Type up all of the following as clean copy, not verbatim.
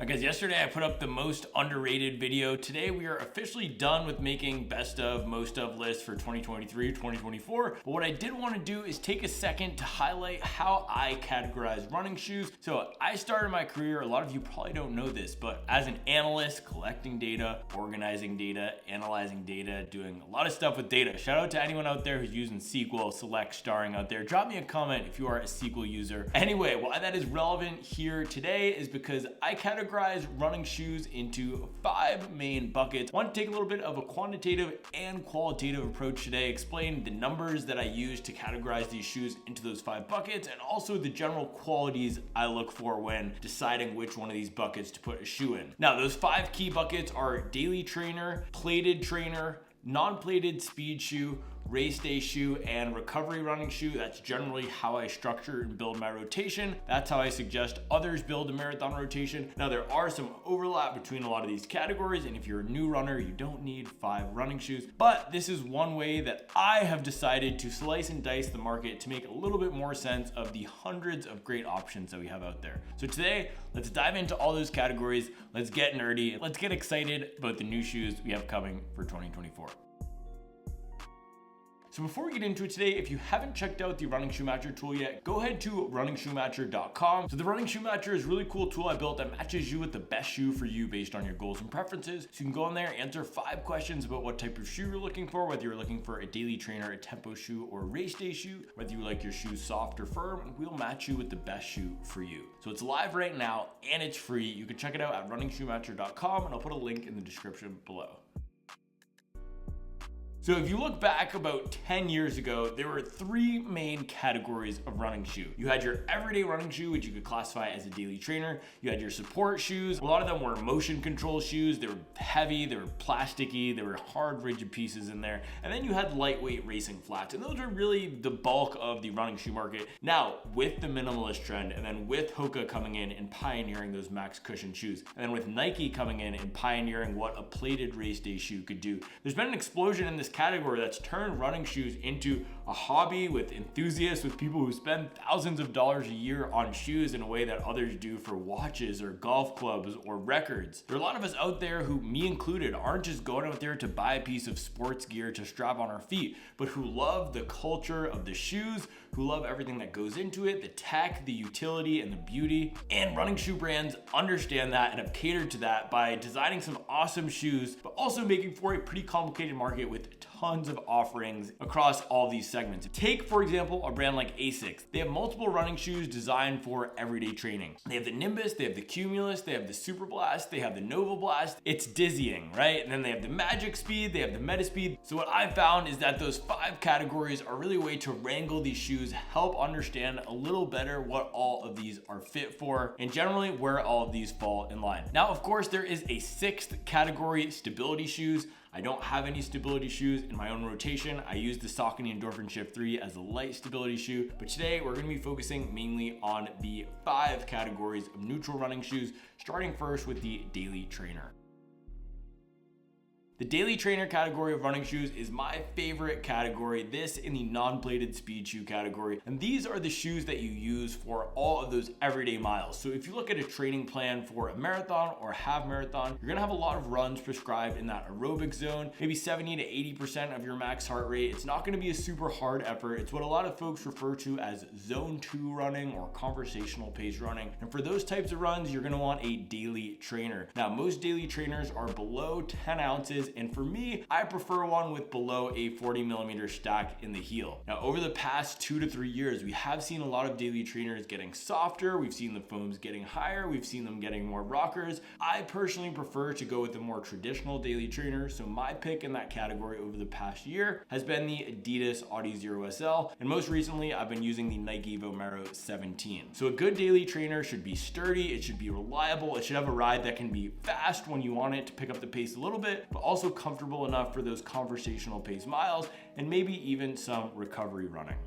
Alright guys, yesterday I put up the most underrated video. Today we are officially done with making best of, most of lists for 2023, 2024. But what I did want to do is take a second to highlight how I categorize running shoes. So I started my career, a lot of you probably don't know this, but as an analyst, collecting data, organizing data, analyzing data, doing a lot of stuff with data. Shout out to anyone out there who's using SQL, Select, Starring out there. Drop me a comment if you are a SQL user. Anyway, why that is relevant here today is because I categorize running shoes into 5 main buckets. I want to take a little bit of a quantitative and qualitative approach today, explain the numbers that I use to categorize these shoes into those 5 buckets, and also the general qualities I look for when deciding which one of these buckets to put a shoe in. Now, those 5 key buckets are daily trainer, plated trainer, non-plated speed shoe, race day shoe, and recovery running shoe. That's generally how I structure and build my rotation. That's how I suggest others build a marathon rotation. Now, there are some overlap between a lot of these categories, and if you're a new runner, you don't need 5 running shoes. But this is one way that I have decided to slice and dice the market to make a little bit more sense of the hundreds of great options that we have out there. So today, let's dive into all those categories. Let's get nerdy. Let's get excited about the new shoes we have coming for 2024. So before we get into it today, if you haven't checked out the Running Shoe Matcher tool yet, go ahead to runningshoematcher.com. So the Running Shoe Matcher is a really cool tool I built that matches you with the best shoe for you based on your goals and preferences. So you can go in there, answer 5 questions about what type of shoe you're looking for, whether you're looking for a daily trainer, a tempo shoe, or a race day shoe, whether you like your shoes soft or firm, and we'll match you with the best shoe for you. So it's live right now and it's free. You can check it out at runningshoematcher.com, and I'll put a link in the description below. So if you look back about 10 years ago, there were 3 main categories of running shoe. You had your everyday running shoe, which you could classify as a daily trainer. You had your support shoes. A lot of them were motion control shoes. They were heavy, they were plasticky, there were hard, rigid pieces in there. And then you had lightweight racing flats. And those are really the bulk of the running shoe market. Now, with the minimalist trend, and then with Hoka coming in and pioneering those max cushion shoes, and then with Nike coming in and pioneering what a plated race day shoe could do, there's been an explosion in this category that's turned running shoes into a hobby with enthusiasts, with people who spend thousands of dollars a year on shoes in a way that others do for watches or golf clubs or records. There are a lot of us out there who, me included, aren't just going out there to buy a piece of sports gear to strap on our feet, but who love the culture of the shoes, who love everything that goes into it, the tech, the utility, and the beauty. And running shoe brands understand that and have catered to that by designing some awesome shoes, but also making for a pretty complicated market with tons of offerings across all these segments. Take, for example, a brand like ASICS. They have multiple running shoes designed for everyday training. They have the Nimbus, they have the Cumulus, they have the Super Blast, they have the Nova Blast. It's dizzying, right? And then they have the Magic Speed, they have the Meta Speed. So what I found is that those 5 categories are really a way to wrangle these shoes, help understand a little better what all of these are fit for, and generally where all of these fall in line. Now, of course, there is a 6th category, stability shoes. I don't have any stability shoes in my own rotation. I use the Saucony Endorphin Shift 3 as a light stability shoe, but today we're gonna be focusing mainly on the 5 categories of neutral running shoes, starting first with the daily trainer. The daily trainer category of running shoes is my favorite category, this in the non-plated speed shoe category. And these are the shoes that you use for all of those everyday miles. So if you look at a training plan for a marathon or a half marathon, you're gonna have a lot of runs prescribed in that aerobic zone, maybe 70 to 80% of your max heart rate. It's not gonna be a super hard effort. It's what a lot of folks refer to as zone 2 running or conversational pace running. And for those types of runs, you're gonna want a daily trainer. Now, most daily trainers are below 10 ounces. And for me, I prefer one with below a 40mm stack in the heel. Now, over the past 2 to 3 years, we have seen a lot of daily trainers getting softer. We've seen the foams getting higher. We've seen them getting more rockers. I personally prefer to go with a more traditional daily trainer. So my pick in that category over the past year has been the Adidas Audi Zero SL. And most recently, I've been using the Nike Vomero 17. So a good daily trainer should be sturdy. It should be reliable. It should have a ride that can be fast when you want it to pick up the pace a little bit, but also comfortable enough for those conversational pace miles and maybe even some recovery running.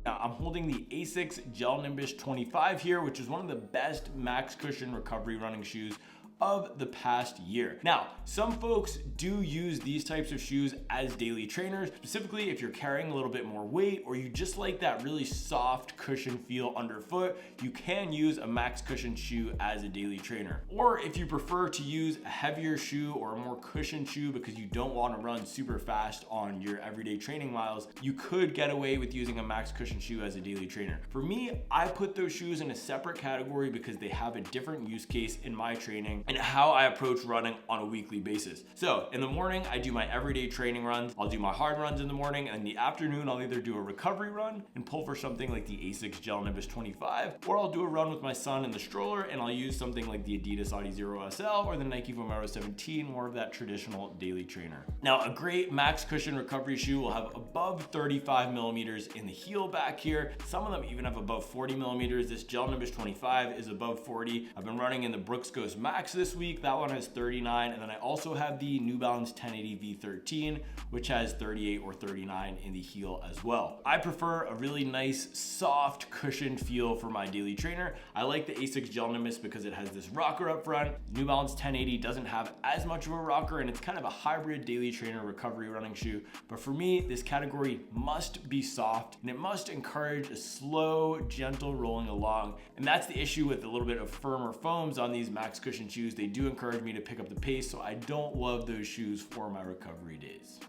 Now, I'm holding the ASICS Gel Nimbus 25 here, which is one of the best max cushion recovery running shoes of the past year. Now, some folks do use these types of shoes as daily trainers, specifically if you're carrying a little bit more weight or you just like that really soft cushion feel underfoot, you can use a max cushion shoe as a daily trainer. Or if you prefer to use a heavier shoe or a more cushioned shoe because you don't want to run super fast on your everyday training miles, you could get away with using a max cushion shoe as a daily trainer. For me, I put those shoes in a separate category because they have a different use case in my training and how I approach running on a weekly basis. So in the morning, I do my everyday training runs. I'll do my hard runs in the morning, and in the afternoon, I'll either do a recovery run and pull for something like the ASICS Gel Nimbus 25, or I'll do a run with my son in the stroller and I'll use something like the Adidas Adizero SL or the Nike Vomero 17, more of that traditional daily trainer. Now, a great max cushion recovery shoe will have above 35 millimeters in the heel back here. Some of them even have above 40 millimeters. This Gel Nimbus 25 is above 40. I've been running in the Brooks Ghost Max this week. That one has 39. And then I also have the New Balance 1080 V13, which has 38 or 39 in the heel as well. I prefer a really nice, soft, cushioned feel for my daily trainer. I like the ASICS Gel Nimbus because it has this rocker up front. New Balance 1080 doesn't have as much of a rocker, and it's kind of a hybrid daily trainer recovery running shoe. But for me, this category must be soft and it must encourage a slow, gentle rolling along. And that's the issue with a little bit of firmer foams on these max cushion shoes. They do encourage me to pick up the pace, so I don't love those shoes for my recovery days.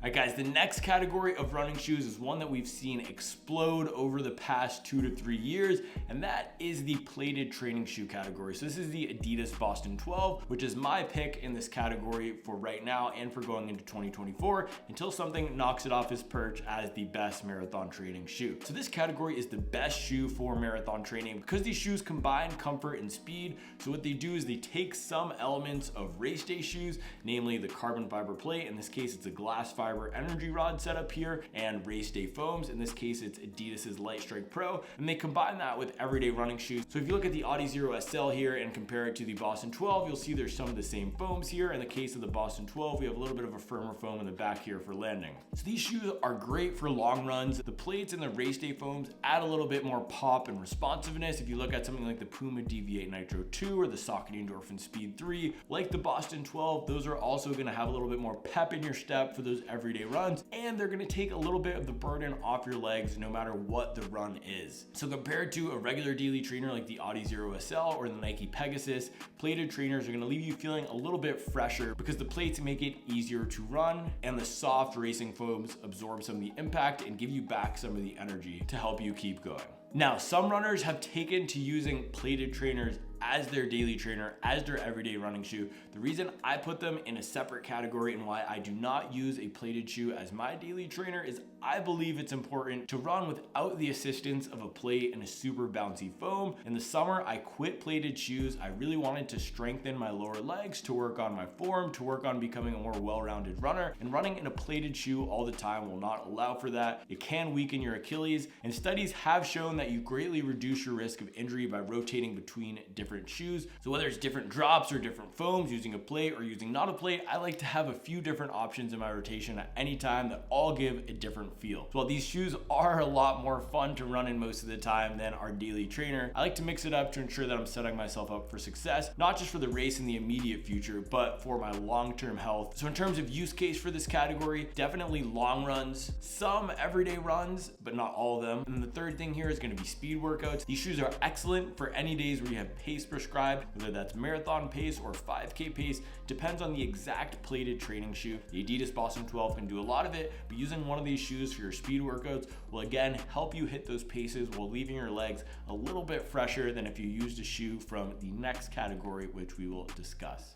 All right, guys, the next category of running shoes is one that we've seen explode over the past 2 to 3 years, and that is the plated training shoe category. So this is the Adidas Boston 12, which is my pick in this category for right now and for going into 2024 until something knocks it off its perch as the best marathon training shoe. So this category is the best shoe for marathon training because these shoes combine comfort and speed. So what they do is they take some elements of race day shoes, namely the carbon fiber plate. In this case, it's a glass fiber energy rod setup here, and race day foams. In this case, it's Adidas's Light Strike Pro, and they combine that with everyday running shoes. So if you look at the Adizero SL here and compare it to the Boston 12, you'll see there's some of the same foams here. In the case of the Boston 12, we have a little bit of a firmer foam in the back here for landing. So these shoes are great for long runs. The plates and the race day foams add a little bit more pop and responsiveness. If you look at something like the Puma DV8 Nitro 2 or the Saucony Endorphin Speed 3, like the Boston 12, those are also going to have a little bit more pep in your step for those everyday runs, and they're going to take a little bit of the burden off your legs no matter what the run is. So compared to a regular daily trainer like the Adizero SL or the Nike Pegasus, plated trainers are going to leave you feeling a little bit fresher because the plates make it easier to run, and the soft racing foams absorb some of the impact and give you back some of the energy to help you keep going. Now, some runners have taken to using plated trainers as their daily trainer, as their everyday running shoe. The reason I put them in a separate category and why I do not use a plated shoe as my daily trainer is I believe it's important to run without the assistance of a plate and a super bouncy foam. In the summer, I quit plated shoes. I really wanted to strengthen my lower legs, to work on my form, to work on becoming a more well-rounded runner, and running in a plated shoe all the time will not allow for that. It can weaken your Achilles, and studies have shown that you greatly reduce your risk of injury by rotating between different shoes. So whether it's different drops or different foams, using a plate or using not a plate, I like to have a few different options in my rotation at any time that all give a different feel. So while these shoes are a lot more fun to run in most of the time than our daily trainer, I like to mix it up to ensure that I'm setting myself up for success, not just for the race in the immediate future, but for my long-term health. So in terms of use case for this category, definitely long runs, some everyday runs, but not all of them. And the third thing here is going to be speed workouts. These shoes are excellent for any days where you have pace prescribed, whether that's marathon pace or 5K pace, depends on the exact plated training shoe. The Adidas Boston 12 can do a lot of it, but using one of these shoes for your speed workouts will again help you hit those paces while leaving your legs a little bit fresher than if you used a shoe from the next category, which we will discuss.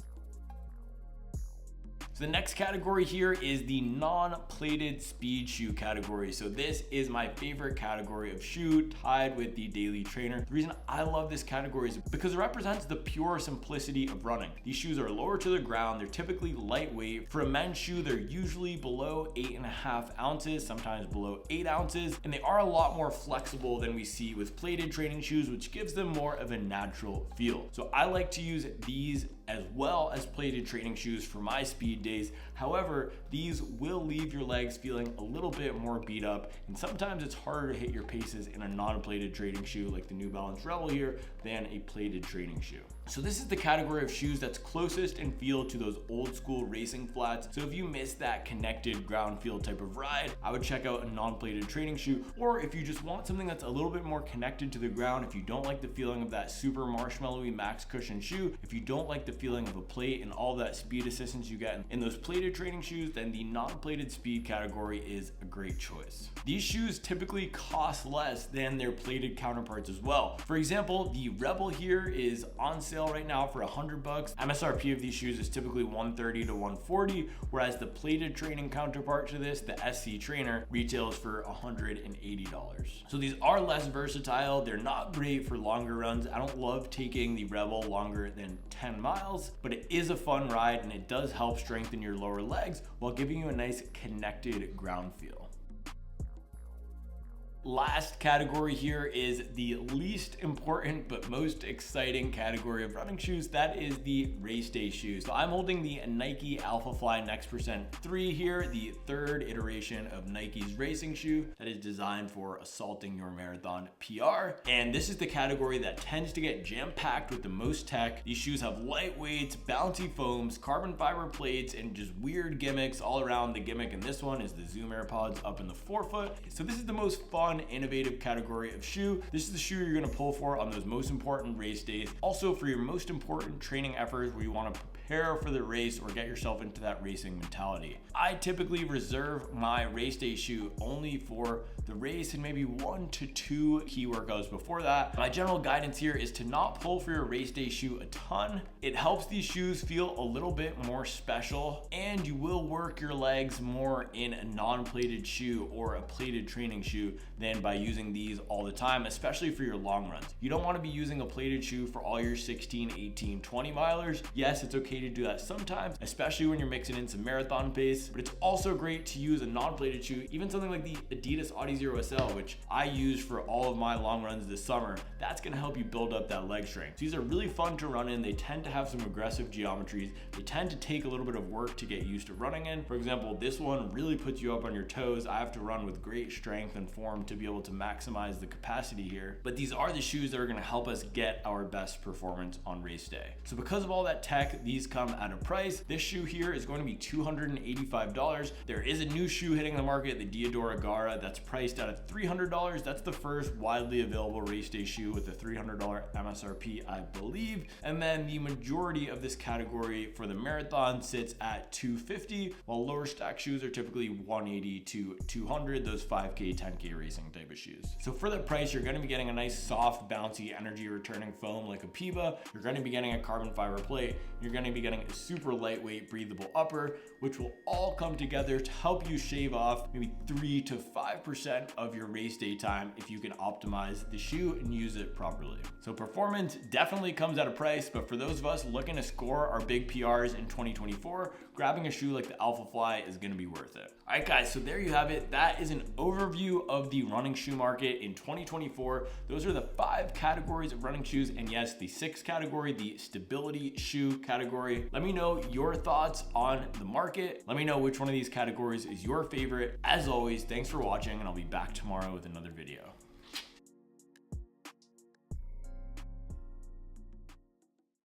So the next category here is the non-plated speed shoe category. So this is my favorite category of shoe, tied with the daily trainer. The reason I love this category is because it represents the pure simplicity of running. These shoes are lower to the ground. They're typically lightweight. For a men's shoe, they're usually below 8.5 ounces, sometimes below 8 ounces, and they are a lot more flexible than we see with plated training shoes, which gives them more of a natural feel. So I like to use these as well as plated training shoes for my speed days. However, these will leave your legs feeling a little bit more beat up, and sometimes it's harder to hit your paces in a non-plated training shoe like the New Balance Rebel here than a plated training shoe. So this is the category of shoes that's closest in feel to those old school racing flats. So if you miss that connected ground feel type of ride, I would check out a non-plated training shoe. Or if you just want something that's a little bit more connected to the ground, if you don't like the feeling of that super marshmallowy max cushion shoe, if you don't like the feeling of a plate and all that speed assistance you get in those plated training shoes, then the non-plated speed category is a great choice. These shoes typically cost less than their plated counterparts as well. For example, the Rebel here is on sale right now for $100. MSRP of these shoes is typically $130 to $140, whereas the plated training counterpart to this, the SC Trainer, retails for $180. So these are less versatile. They're not great for longer runs. I don't love taking the Rebel longer than 10 miles, but it is a fun ride and it does help strengthen your lower legs while giving you a nice connected ground feel. Last category here is the least important but most exciting category of running shoes. That is the race day shoes. So I'm holding the Nike Alphafly Next Percent 3 here, the third iteration of Nike's racing shoe that is designed for assaulting your marathon PR. And this is the category that tends to get jam-packed with the most tech. These shoes have light weights, bouncy foams, carbon fiber plates, and just weird gimmicks all around. The gimmick in this one is the Zoom AirPods up in the forefoot. So this is the most fun, innovative category of shoe. This is the shoe you're gonna pull for on those most important race days. Also for your most important training efforts where you wanna prepare for the race or get yourself into that racing mentality. I typically reserve my race day shoe only for the race and maybe 1 to 2 key workouts before that. My general guidance here is to not pull for your race day shoe a ton. It helps these shoes feel a little bit more special, and you will work your legs more in a non-plated shoe or a plated training shoe than by using these all the time, especially for your long runs. You don't want to be using a plated shoe for all your 16, 18, 20 milers. Yes, it's okay to do that sometimes, especially when you're mixing in some marathon pace, but it's also great to use a non-plated shoe, even something like the Adidas Audi Zero SL, which I use for all of my long runs this summer. That's going to help you build up that leg strength. These are really fun to run in. They tend to have some aggressive geometries. They tend to take a little bit of work to get used to running in. For example, this one really puts you up on your toes. I have to run with great strength and form to be able to maximize the capacity here. But these are the shoes that are going to help us get our best performance on race day. So because of all that tech, these come at a price. This shoe here is going to be $285. There is a new shoe hitting the market, the Diadora Gara, that's priced at $300. That's the first widely available race day shoe with a $300 MSRP, I believe. And then the majority of this category for the marathon sits at $250, while lower stack shoes are typically $180 to $200, those 5K, 10K racing type of shoes. So for the price, you're going to be getting a nice soft, bouncy, energy returning foam like a Piva. You're going to be getting a carbon fiber plate. You're going to be getting a super lightweight, breathable upper, which will all come together to help you shave off maybe 3 to 5% of your race day time if you can optimize the shoe and use it properly. So performance definitely comes at a price, but for those of us looking to score our big PRs in 2024, grabbing a shoe like the Alphafly is going to be worth it. All right, guys, so there you have it. That is an overview of the running shoe market in 2024. Those are the 5 categories of running shoes, and yes, the 6th category, the stability shoe category. Let me know your thoughts on the market. Let me know which one of these categories is your favorite. As always, thanks for watching, and I'll be back tomorrow with another video.